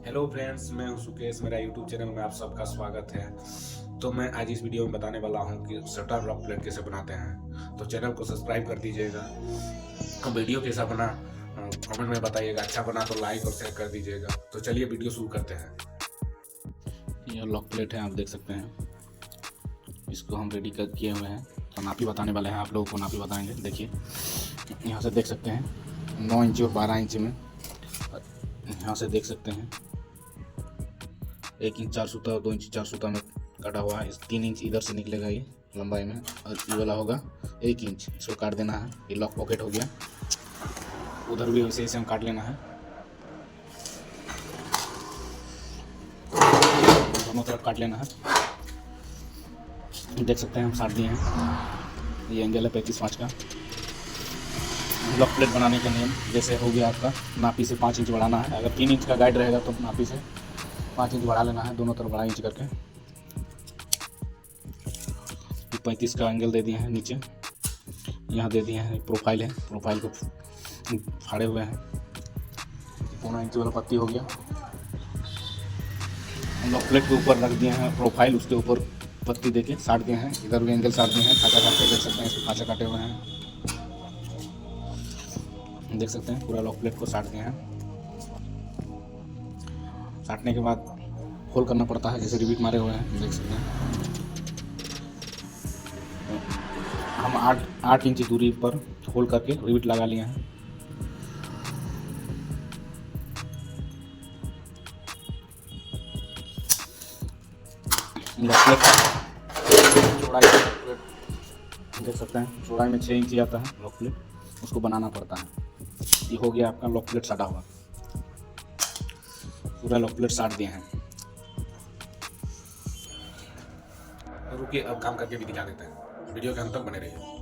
Hello friends, मैं हूं सुकेश। मेरा यूट्यूब चैनल में आप सबका स्वागत है। तो मैं आज इस वीडियो में बताने वाला हूं कि शटर लॉकप्लेट कैसे बनाते हैं। तो चैनल को सब्सक्राइब कर दीजिएगा। वीडियो कैसा बना कमेंट में बताइएगा। अच्छा बना तो लाइक और शेयर कर दीजिएगा। तो चलिए वीडियो शुरू करते हैं। यह लॉकप्लेट है, आप देख सकते हैं। इसको हम रेडी कर किए हुए हैं। तो नापी बताने वाले हैं, आप लोगों को नापी बताएंगे। देखिए यहाँ से देख सकते हैं 9 इंच और 12 इंच में। यहाँ से देख सकते हैं 1 इंच 4 सूता और 2 इंच 4 सूता में काटा हुआ है। 3 इंच इधर से निकलेगा ये लंबाई में, और ये वाला होगा 1 इंच। इसको काट देना है। ये लॉक पॉकेट हो गया। उधर भी वैसे हम काट लेना है। दोनों तरफ काट लेना है। देख सकते हैं हम साट दिए हैं। ये एंगल है 35.5 का। लॉक प्लेट बनाने का नियम जैसे हो गया आपका, नापी से 5 इंच बढ़ाना है। अगर 3 इंच का गाइड रहेगा तो नापी से 5 इंच बढ़ा लेना है, दोनों तरफ 2.5 इंच करके। 35 का एंगल दे दिए हैं नीचे। यहाँ दे दिए हैं प्रोफाइल है, प्रोफाइल को फाड़े हुए हैं। 2.5 इंच वाला पत्ती हो गया। लॉक प्लेट के ऊपर रख दिए हैं प्रोफाइल, उसके ऊपर पत्ती देके साट दिए हैं। इधर भी एंगल साट दिए हैं। खाँचा काट के देख सकते हैं, इसको खाँचा काटे हुए हैं। देख सकते हैं पूरा लॉक प्लेट को साट दिए हैं। साटने के बाद होल करना पड़ता है, जैसे रिविट मारे हुए हैं, देख सकते हैं। हम 8 इंच दूरी पर होल करके रिविट लगा लिए हैं। लॉक प्लेट चौड़ाई देख सकते हैं, चौड़ाई में 6 इंच आता है लॉक प्लेट, उसको बनाना पड़ता है। ये हो गया आपका लॉक प्लेट साटा हुआ। पूरा लॉक प्लेट साट दिए हैं। रुकिए, अब काम करके भी दिखा देते हैं। वीडियो के अंत तक बने रहिए।